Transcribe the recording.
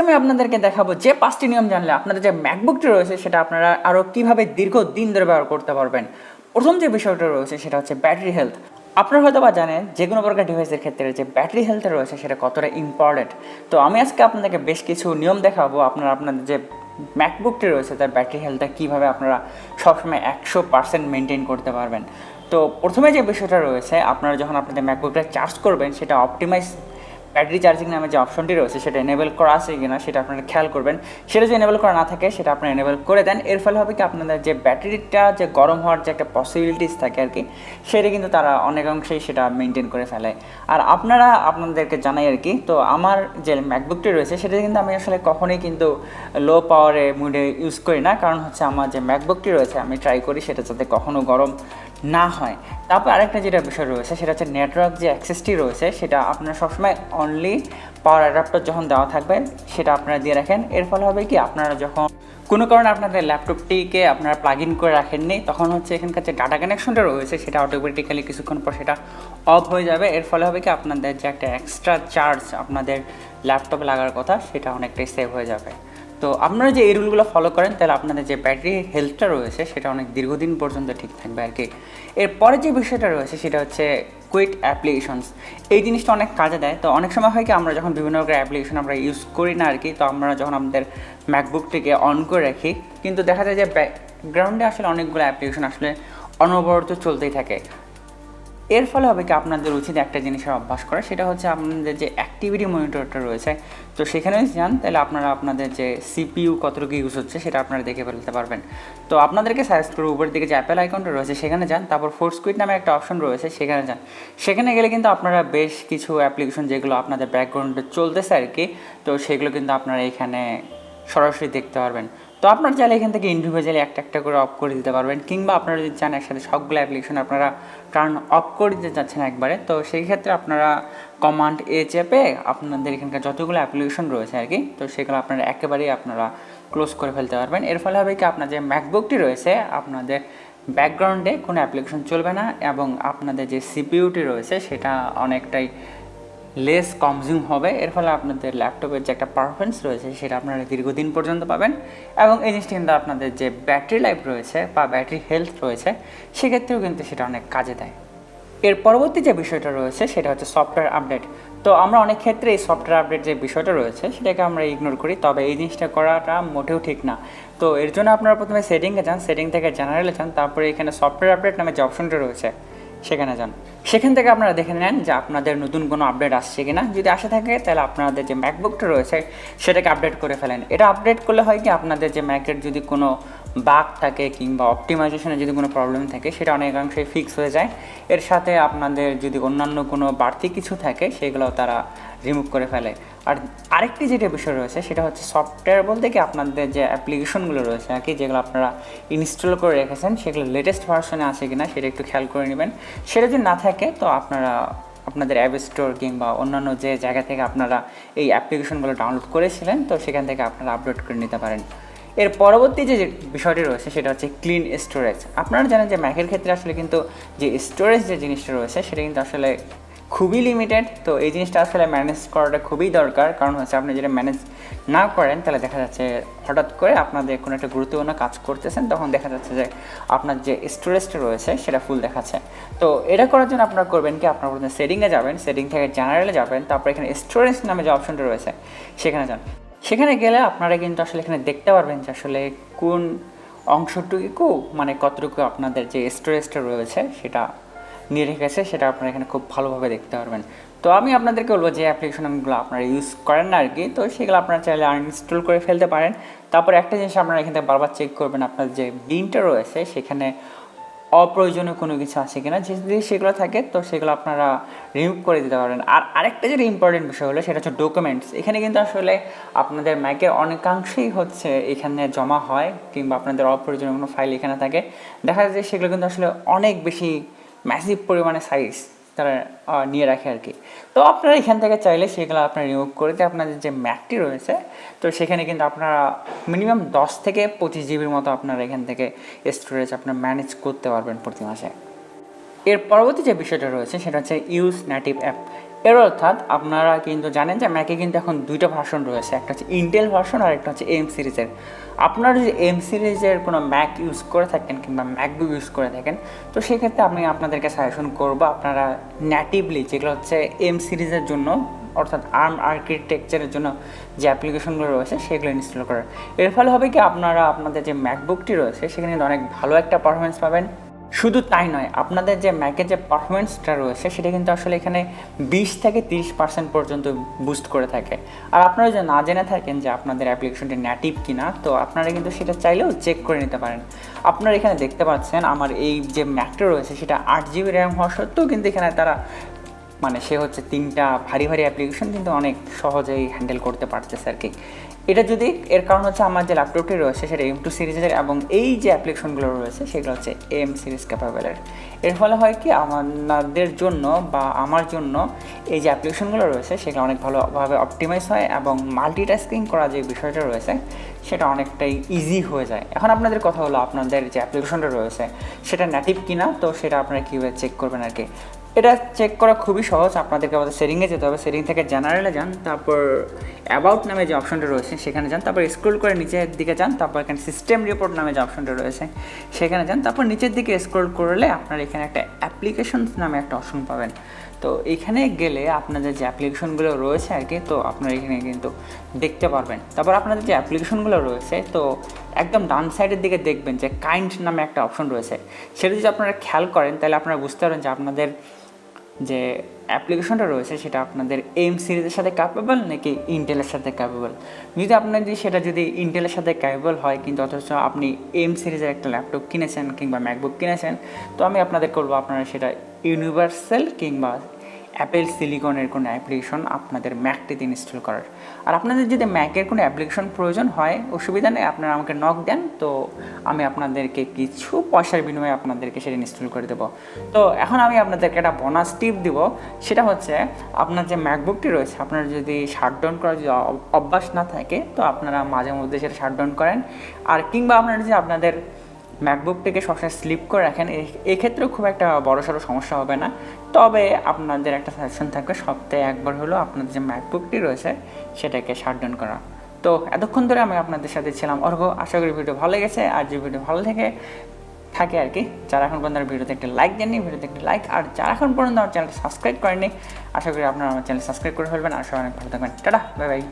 আমি আপনাদেরকে দেখাবো যে 5টি নিয়ম জানলে আপনাদের যে ম্যাকবুকটি রয়েছে সেটা আপনারা আরও কীভাবে দীর্ঘদিন ধরে ব্যবহার করতে পারবেন। প্রথম যে বিষয়টা রয়েছে সেটা হচ্ছে ব্যাটারি হেলথ। আপনারা হয়তো বা জানেন যে কোনো প্রকার ডিভাইসের ক্ষেত্রে যে ব্যাটারি হেলথ রয়েছে সেটা কতটা ইম্পর্টেন্ট। তো আমি আজকে আপনাদেরকে বেশ কিছু নিয়ম দেখাবো আপনারা আপনাদের যে ম্যাকবুকটি রয়েছে তার ব্যাটারি হেলথটা কীভাবে আপনারা সবসময় 100% মেনটেন করতে পারবেন। তো প্রথমে যে বিষয়টা রয়েছে, আপনারা যখন আপনাদের ম্যাকবুকটা চার্জ করবেন সেটা অপটিমাইজ ব্যাটারি চার্জিং নামে যে অপশনটি রয়েছে সেটা এনেবল করা আছে কিনা সেটা আপনারা খেয়াল করবেন। সেটা যদি এনেবল করা না থাকে সেটা আপনারা এনেবল করে দেন। এর ফলে হবে কি আপনাদের যে ব্যাটারিটা যে গরম হওয়ার যে একটা পসিবিলিটিস থাকে আর কি, সেটা কিন্তু তারা অনেকাংশেই সেটা মেনটেন করে ফেলে। আর আপনারা আপনাদেরকে জানাই আর কি, তো আমার যে ম্যাকবুকটি রয়েছে সেটা কিন্তু আমি আসলে কখনোই কিন্তু লো পাওয়ারে মুডে ইউজ করি না, কারণ হচ্ছে আমার যে ম্যাকবুকটি রয়েছে আমি ট্রাই করি সেটা যাতে কখনো গরম না হয়। তারপর আরেকটা যেটা বিষয় রয়েছে সেটা হচ্ছে নেটওয়ার্ক যে অ্যাক্সেসটি রয়েছে সেটা আপনারা সবসময় অনলি পাওয়ার অ্যাডাপ্টার যখন দেওয়া থাকবে সেটা আপনারা দিয়ে রাখেন। এর ফলে হবে কি আপনারা যখন কোনো কারণে আপনাদের ল্যাপটপটিকে আপনারা প্লাগ ইন করে রাখেননি, তখন হচ্ছে এখানকার যে ডাটা কানেকশনটা রয়েছে সেটা অটোমেটিক্যালি কিছুক্ষণ পর সেটা অফ হয়ে যাবে। এর ফলে হবে কি আপনাদের যে একটা এক্সট্রা চার্জ আপনাদের ল্যাপটপে লাগার কথা সেটা অনেকটাই সেভ হয়ে যাবে। তো আপনারা যে এই রুলগুলো ফলো করেন তাহলে আপনাদের যে ব্যাটারি হেলথটা রয়েছে সেটা অনেক দীর্ঘদিন পর্যন্ত ঠিক থাকবে আর কি। এরপরে যে বিষয়টা রয়েছে সেটা হচ্ছে কুইট অ্যাপ্লিকেশনস। এই জিনিসটা অনেক কাজে দেয়। তো অনেক সময় হয় কি আমরা যখন বিভিন্ন রকম অ্যাপ্লিকেশন আমরা ইউজ করি না আর কি, তো আমরা যখন আমাদের ম্যাকবুকটিকে অন করে রাখি কিন্তু দেখা যায় যে ব্যাকগ্রাউন্ডে আসলে অনেকগুলো অ্যাপ্লিকেশন আসলে অনবরত চলতেই থাকে। এর ফলে হবে কি আপনাদের উচিত একটা জিনিসের অভ্যাস করা, সেটা হচ্ছে আপনাদের যে অ্যাক্টিভিটি মনিটরটা রয়েছে তো সেখানে যদি যান তাহলে আপনারা আপনাদের যে সিপিইউ কতটুকু ইউজ হচ্ছে সেটা আপনারা দেখে ফেলতে পারবেন। তো আপনাদেরকে সাজেস্ট করব উপরের দিকে যে অ্যাপেল আইকনটা রয়েছে সেখানে যান, তারপর ফোর্স কুইট নামে একটা অপশন রয়েছে সেখানে যান। সেখানে গেলে কিন্তু আপনারা বেশ কিছু অ্যাপ্লিকেশন যেগুলো আপনাদের ব্যাকগ্রাউন্ডে চলতেছে আর কি, তো সেগুলো কিন্তু আপনারা এখানে সরাসরি দেখতে পারবেন। তো আপনারা চাইলে এখান থেকে ইন্ডিভিজুয়ালি একটা একটা করে অফ করে দিতে পারবেন, কিংবা আপনারা যদি চান একসাথে সবগুলো অ্যাপ্লিকেশন আপনারা টার্ন অফ করে দিতে চাচ্ছেন একবারে, তো সেই ক্ষেত্রে আপনারা কমান্ড এ চেপে আপনাদের এখানকার যতগুলো অ্যাপ্লিকেশন রয়েছে আর কি, তো সেগুলো আপনারা একেবারেই আপনারা ক্লোজ করে ফেলতে পারবেন। এর ফলে হবে কি আপনার যে ম্যাকবুকটি রয়েছে আপনাদের ব্যাকগ্রাউন্ডে কোনো অ্যাপ্লিকেশন চলবে না, এবং আপনাদের যে সিপিইউটি রয়েছে সেটা অনেকটাই লেস কনজিউম হবে। এর ফলে আপনাদের ল্যাপটপের যে একটা পারফরমেন্স রয়েছে সেটা আপনারা দীর্ঘদিন পর্যন্ত পাবেন, এবং এই জিনিসটি কিন্তু আপনাদের যে ব্যাটারি লাইফ রয়েছে বা ব্যাটারি হেলথ রয়েছে সেক্ষেত্রেও কিন্তু সেটা অনেক কাজে দেয়। এর পরবর্তী যে বিষয়টা রয়েছে সেটা হচ্ছে সফটওয়্যার আপডেট। তো আমরা অনেক ক্ষেত্রে এই সফটওয়্যার আপডেট যে বিষয়টা রয়েছে সেটাকে আমরা ইগনোর করি, তবে এই জিনিসটা করাটা মোটেও ঠিক না। তো এর জন্য আপনারা প্রথমে সেটিংয়ে যান, সেটিং থেকে জেনারেলে যান, তারপরে এখানে সফটওয়্যার আপডেট নামে যে অপশনটা রয়েছে সেখানে যান। সেখান থেকে আপনারা দেখে নেন যে আপনাদের নতুন কোনো আপডেট আসছে কিনা। যদি আসে থাকে তাহলে আপনাদের যে ম্যাকবুকটা রয়েছে সেটাকে আপডেট করে ফেলেন। এটা আপডেট করলে হয় কি আপনাদের যে ম্যাকের যদি কোনো বাগ থাকে কিংবা অপটিমাইজেশনে যদি কোনো প্রবলেম থাকে সেটা অনেকাংশে ফিক্স হয়ে যায়। এর সাথে আপনাদের যদি অন্যান্য কোনো বাড়তি কিছু থাকে সেগুলোও তারা রিমুভ করে ফেলে। আর আরেকটি যেটা বিষয় রয়েছে সেটা হচ্ছে সফটওয়্যার বলতে কি আপনাদের যে অ্যাপ্লিকেশনগুলো রয়েছে আর কি, যেগুলো আপনারা ইনস্টল করে রেখেছেন সেগুলো লেটেস্ট ভার্সনে আছে কিনা সেটা একটু খেয়াল করে নেবেন। সেটা যদি না থাকে তো আপনারা আপনাদের অ্যাপ স্টোর কিংবা অন্যান্য যে জায়গা থেকে আপনারা এই অ্যাপ্লিকেশনগুলো ডাউনলোড করেছিলেন তো সেখান থেকে আপনারা আপলোড করে নিতে পারেন। এর পরবর্তী যে বিষয়টি রয়েছে সেটা হচ্ছে ক্লিন স্টোরেজ। আপনারা জানেন যে ম্যাকের ক্ষেত্রে আসলে কিন্তু যে স্টোরেজ যে জিনিসটা রয়েছে সেটা কিন্তু আসলে খুবই লিমিটেড। তো এই জিনিসটা আসলে ম্যানেজ করাটা খুবই দরকার, কারণ হচ্ছে আপনি যেটা ম্যানেজ না করেন তাহলে দেখা যাচ্ছে হঠাৎ করে আপনাদের কোনো একটা গুরুত্বপূর্ণ কাজ করতেছেন তখন দেখা যাচ্ছে যে আপনার যে স্টোরেজটা রয়েছে সেটা ফুল দেখাচ্ছে। তো এটা করার জন্য আপনারা করবেন কি, আপনারা প্রথমে সেটিংয়ে যাবেন, সেটিং থেকে জেনারেলে যাবেন, তারপর এখানে স্টোরেজ নামে যে অপশনটা রয়েছে সেখানে যান। সেখানে গেলে আপনারা কিন্তু আসলে এখানে দেখতে পারবেন যে আসলে কোন অংশটুকু মানে কতটুকু আপনাদের যে স্টোরেজটা রয়েছে সেটা নিয়ে রেখেছে সেটা আপনারা এখানে খুব ভালোভাবে দেখতে পারবেন। তো আমি আপনাদেরকে বলবো যে অ্যাপ্লিকেশনগুলো আপনারা ইউজ করেন না আর কি, তো সেগুলো আপনারা চাইলে আনইনস্টল করে ফেলতে পারেন। তারপর একটা জিনিস আপনারা এখান থেকে বারবার চেক করবেন আপনার যে বিনটা রয়েছে সেখানে অপ্রয়োজনীয় কোনো কিছু আছে কিনা, যদি সেগুলো থাকে তো সেগুলো আপনারা রিমুভ করে দিতে পারেন। আর আরেকটা যেটা ইম্পর্টেন্ট বিষয় হলো সেটা হচ্ছে ডকুমেন্টস। এখানে কিন্তু আসলে আপনাদের ম্যাকের অনেকাংশেই হচ্ছে এখানে জমা হয়, কিংবা আপনাদের অপ্রয়োজনীয় কোনো ফাইল এখানে থাকে, দেখা যায় সেগুলো কিন্তু আসলে অনেক বেশি ম্যাসিভ পরিমাণে সাইজ তারা নিয়ে রাখে আর কি। তো আপনারা এখান থেকে চাইলে সেগুলো আপনারা রিমুভ করে দিয়ে আপনাদের যে ম্যাকটি রয়েছে তো সেখানে কিন্তু আপনারা মিনিমাম 10 থেকে 25 জিবির মতো আপনারা এখান থেকে স্টোরেজ আপনারা ম্যানেজ করতে পারবেন প্রতি মাসে। এর পরবর্তী যে বিষয়টা রয়েছে সেটা হচ্ছে ইউজ নেটিভ অ্যাপ। এর অর্থাৎ আপনারা কিন্তু জানেন যে ম্যাকে কিন্তু এখন দুইটা ভার্সন রয়েছে, একটা হচ্ছে ইন্টেল ভার্সন আর একটা হচ্ছে এম সিরিজের। আপনারা যদি এম সিরিজের কোনো ম্যাক ইউজ করে থাকেন কিংবা ম্যাকবুক ইউজ করে থাকেন, তো সেক্ষেত্রে আমি আপনাদেরকে সাজেশন করবো আপনারা নেটিভলি যেগুলো হচ্ছে এম সিরিজের জন্য অর্থাৎ আর্ম আর্কিটেকচারের জন্য যে অ্যাপ্লিকেশনগুলো রয়েছে সেগুলো ইনস্টল করার। এর ফলে হবে কি আপনারা আপনাদের যে ম্যাকবুকটি রয়েছে সেখানে কিন্তু অনেক ভালো একটা পারফরমেন্স পাবেন। শুধু তাই নয়, আপনাদের যে ম্যাকের যে পারফরমেন্সটা রয়েছে সেটা কিন্তু আসলে এখানে 20-30% পর্যন্ত বুস্ট করে থাকে। আর আপনারা যদি না জেনে থাকেন যে আপনাদের অ্যাপ্লিকেশনটি নেটিভ কিনা, তো আপনারা কিন্তু সেটা চাইলেও চেক করে নিতে পারেন। আপনারা এখানে দেখতে পাচ্ছেন আমার এই যে ম্যাকটা রয়েছে সেটা 8 GB র্যাম হওয়া সত্ত্বেও কিন্তু এখানে তারা সে হচ্ছে 3টা ভারী ভারী অ্যাপ্লিকেশন কিন্তু অনেক সহজেই হ্যান্ডেল করতে পারতেছে আর কি। এটা যদি এর কারণ হচ্ছে আমার যে ল্যাপটপটি রয়েছে সেটা M2 সিরিজের এবং এই যে অ্যাপ্লিকেশনগুলো রয়েছে সেগুলো হচ্ছে M সিরিজ ক্যাপাবেলের। এর ফলে হয় কি আমাদের জন্য বা আমার জন্য এই যে অ্যাপ্লিকেশনগুলো রয়েছে সেগুলো অনেক ভালোভাবে অপটিমাইজ হয় এবং মাল্টিটাস্কিং করা যে বিষয়টা রয়েছে সেটা অনেকটাই ইজি হয়ে যায়। এখন আপনাদের কথা হলো আপনাদের যে অ্যাপ্লিকেশনটা রয়েছে সেটা নেটিভ কিনা, তো সেটা আপনারা কীভাবে চেক করবেন আর কি। এটা চেক করা খুবই সহজ। আপনাদেরকে আমাদের সেটিংয়ে যেতে হবে, সেটিং থেকে জেনারেলে যান, তারপর অ্যাবাউট নামে যে অপশনটা রয়েছে সেখানে যান, তারপর স্ক্রল করে নিচের দিকে যান, তারপর এখানে সিস্টেম রিপোর্ট নামে যে অপশনটা রয়েছে সেখানে যান, তারপর নিচের দিকে স্ক্রল করলে আপনারা এখানে একটা অ্যাপ্লিকেশনস নামে একটা অপশন পাবেন। তো এইখানে গেলে আপনাদের যে অ্যাপ্লিকেশনগুলো রয়েছে আর কি, তো আপনারা এখানে কিন্তু দেখতে পারবেন। তারপর আপনাদের যে অ্যাপ্লিকেশনগুলো রয়েছে তো একদম ডান সাইডের দিকে দেখবেন যে কাইন্ড নামে একটা অপশন রয়েছে। সেটা যদি আপনারা খেয়াল করেন তাহলে আপনারা বুঝতে পারবেন যে আপনাদের যে অ্যাপ্লিকেশনটা রয়েছে সেটা আপনাদের এম সিরিজের সাথে ক্যাপেবল নাকি ইন্টেলের সাথে ক্যাপেবল। যদি আপনার যদি ইন্টেলের সাথে ক্যাপেবল হয় কিন্তু অথচ আপনি এম সিরিজের একটা ল্যাপটপ কিনেছেন কিংবা ম্যাকবুক কিনেছেন, তো আমি আপনাদের করবো আপনারা সেটা ইউনিভার্সাল কিংবা অ্যাপেল সিলিকনের কোনো অ্যাপ্লিকেশন আপনাদের ম্যাকটিতে ইনস্টল করার। আর আপনাদের যদি ম্যাকের কোনো অ্যাপ্লিকেশন প্রয়োজন হয় অসুবিধা নেই, আপনারা আমাকে নক দেন, তো আমি আপনাদেরকে কিছু পয়সার বিনিময়ে আপনাদেরকে সেটা ইনস্টল করে দেবো। তো এখন আমি আপনাদেরকে একটা বোনাস টিপ দিব, সেটা হচ্ছে আপনার যে ম্যাকবুকটি রয়েছে আপনার যদি শাটডাউন করার যদি অভ্যাস না থাকে তো আপনারা মাঝে মধ্যে সেটা শাটডাউন করেন। আর কিংবা আপনারা যদি আপনাদের ম্যাকবুকটিকে সবসময় স্লিপ করে রাখেন, এক্ষেত্রেও খুব একটা বড়সড় সমস্যা হবে না। তবে আপনাদের একটা সাজেশন থাকবে সপ্তাহে একবার হলেও আপনাদের যে ম্যাকবুকটি রয়েছে সেটাকে শাটডাউন করা। তো এতক্ষণ ধরে আমি আপনাদের সাথে ছিলাম অর্ঘ। আশা করি ভিডিও ভালো লেগেছে। আর যে ভিডিও ভালো থাকে আর কি, যারা এখন পর্যন্ত ভিডিওতে একটা লাইক দেননি ভিডিওতে একটা লাইক, আর যারা এখন পর্যন্ত আমার চ্যানেলটা সাবস্ক্রাইব করেননি আশা করি আপনারা আমার চ্যানেল সাবস্ক্রাইব করে ফেলবেন। আর সবাই অনেক ভালো থাকবেন। Tata, bye bye.